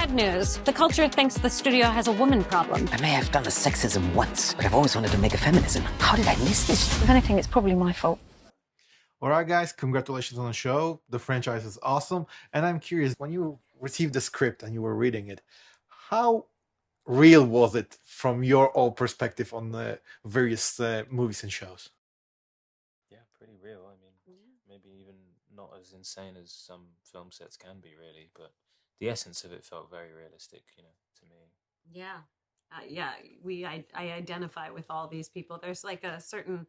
Bad news. The culture thinks the studio has a woman problem. I may have done the sexism once, but I've always wanted to make a feminism. How did I miss this? If anything, it's probably my fault. All right, guys, congratulations on the show. The franchise is awesome. And I'm curious, when you received the script and you were reading it, how real was it from your own perspective on the various movies and shows? Yeah, pretty real. I mean, maybe even not as insane as some film sets can be, really, but the essence of it felt very realistic, you know, to me. Yeah. I identify with all these people. There's like a certain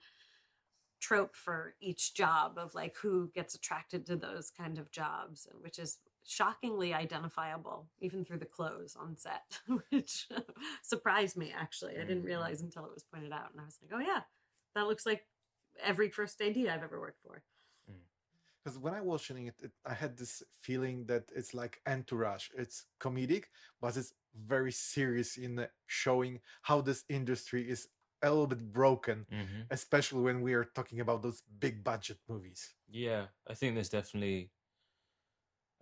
trope for each job of like who gets attracted to those kind of jobs, which is shockingly identifiable even through the clothes on set, which surprised me, actually. I didn't realize until it was pointed out, and I was like, oh yeah, that looks like every first AD I've ever worked for. Because when I was watching it, I had this feeling that it's like Entourage. It's comedic, but it's very serious in showing how this industry is a little bit broken, especially when we are talking about those big budget movies. Yeah, I think there's definitely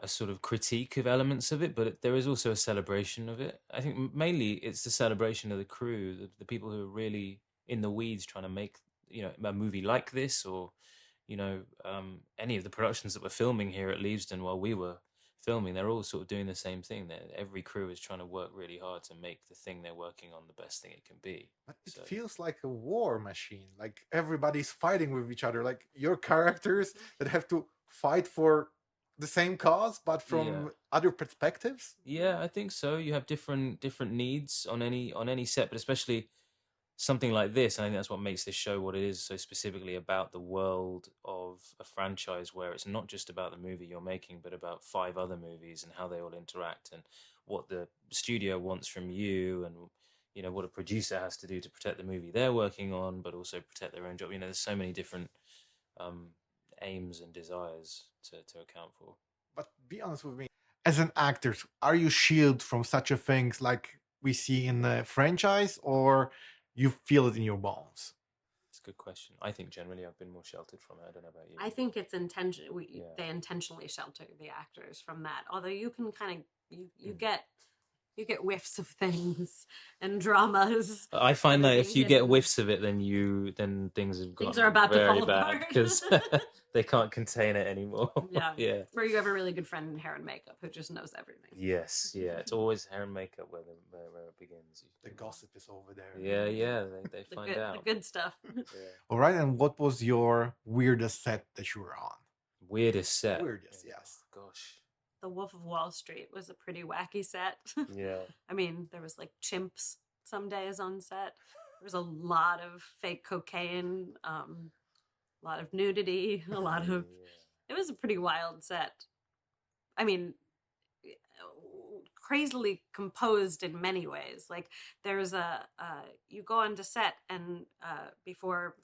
a sort of critique of elements of it, but there is also a celebration of it. I think mainly it's the celebration of the crew, the people who are really in the weeds trying to make, you know, a movie like this, or, you know, any of the productions that we're filming here at Leavesden while we were filming, they're all sort of doing the same thing. Every crew is trying to work really hard to make the thing they're working on the best thing it can be. But it feels like a war machine. Like everybody's fighting with each other. Like your characters that have to fight for the same cause, but from other perspectives. Yeah, I think so. You have different needs on any set, but especially something like this, and I think that's what makes this show what it is, so specifically about the world of a franchise where it's not just about the movie you're making, but about 5 other movies and how they all interact and what the studio wants from you, and, you know, what a producer has to do to protect the movie they're working on, but also protect their own job. You know, there's so many different aims and desires to account for. But be honest with me, as an actor, are you shielded from such a things like we see in the franchise, or you feel it in your bones? It's a good question. I think generally I've been more sheltered from it. I don't know about you. I think it's intentional. They intentionally shelter the actors from that. Although you can kind of you get whiffs of things and dramas. I find that if you get whiffs of it, then things have things are about to fall bad apart because they can't contain it anymore. Yeah. Where you have a really good friend in hair and makeup who just knows everything. Yes, yeah. It's always hair and makeup where it begins. The gossip is over there. Yeah. They find out the good stuff. All right, and what was your weirdest set that you were on? Weirdest set? Weirdest, yes. Gosh. The Wolf of Wall Street was a pretty wacky set. Yeah. I mean, there was like chimps some days on set. There was a lot of fake cocaine, a lot of nudity, a lot of... It was a pretty wild set. I mean, crazily composed in many ways. Like there's you go onto set and before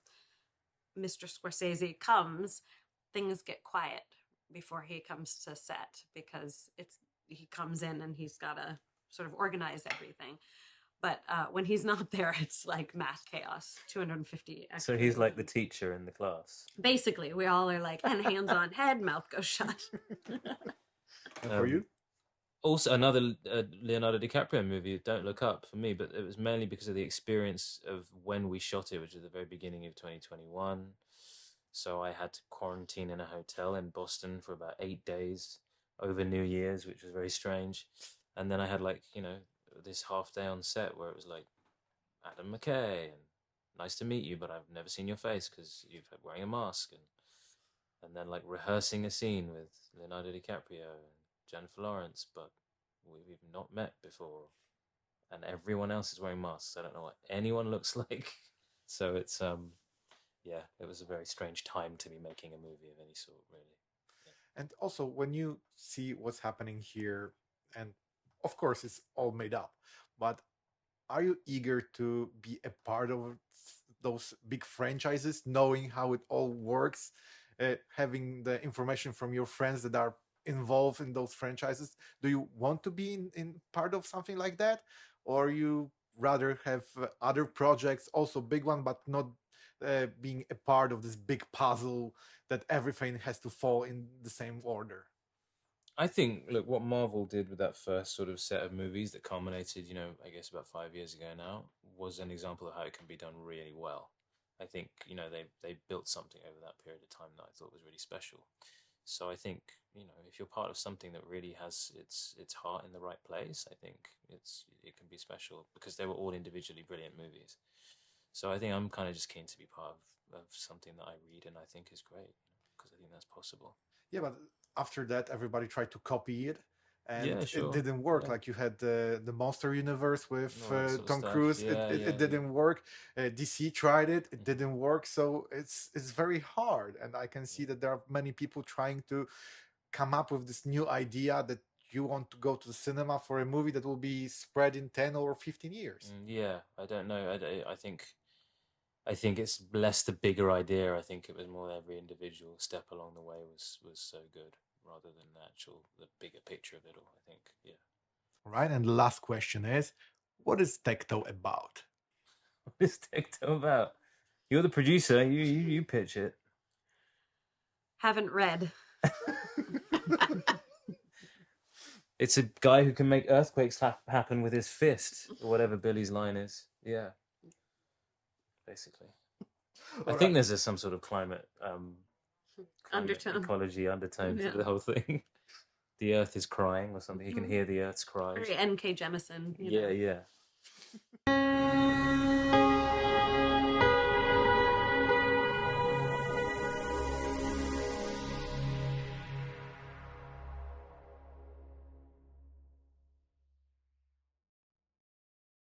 Mr. Scorsese comes, things get quiet before he comes to set, because he comes in and he's got to sort of organize everything. But when he's not there, it's like mass chaos. 250 extras. So he's like the teacher in the class. Basically, we all are like, and hands on head, mouth goes shut. And for you? Also, another Leonardo DiCaprio movie, Don't Look Up, for me, but it was mainly because of the experience of when we shot it, which was the very beginning of 2021. So I had to quarantine in a hotel in Boston for about 8 days over New Year's, which was very strange. And then I had like, you know, this half day on set where it was like, Adam McKay, and nice to meet you, but I've never seen your face because you're wearing a mask. And then like rehearsing a scene with Leonardo DiCaprio and Jennifer Lawrence, but we've not met before. And everyone else is wearing masks. I don't know what anyone looks like. So it's, yeah, it was a very strange time to be making a movie of any sort, really. Yeah. And also, when you see what's happening here, and of course it's all made up, but are you eager to be a part of those big franchises, knowing how it all works, having the information from your friends that are involved in those franchises? Do you want to be in part of something like that, or you rather have other projects, also big one, but not being a part of this big puzzle that everything has to fall in the same order? I think, look, what Marvel did with that first sort of set of movies that culminated, I guess about 5 years ago now, was an example of how it can be done really well. I think, they built something over that period of time that I thought was really special. So I think, if you're part of something that really has its heart in the right place, I think it can be special because they were all individually brilliant movies. So I think I'm kind of just keen to be part of something that I read and I think is great, because I think that's possible. Yeah, but after that, everybody tried to copy it, and Yeah, it sure. didn't work. Yeah. Like you had the Monster Universe with All that sort of Tom stuff. Cruise. Yeah, It yeah. didn't work. DC tried it. It didn't work. So it's very hard. And I can see that there are many people trying to come up with this new idea that you want to go to the cinema for a movie that will be spread in 10 or 15 years. Yeah, I don't know. I think it's less the bigger idea. I think it was more every individual step along the way was so good, rather than the bigger picture of it all. I think, yeah. All right. And the last question is, what is Tecto about? What is Tecto about? You're the producer. You pitch it. Haven't read. It's a guy who can make earthquakes happen with his fist, or whatever Billy's line is. Yeah, basically. I think there's some sort of climate Undertone. ecology undertone to the whole thing. The earth is crying or something. You can hear the earth's cries. Very N.K. Jemisin. Yeah.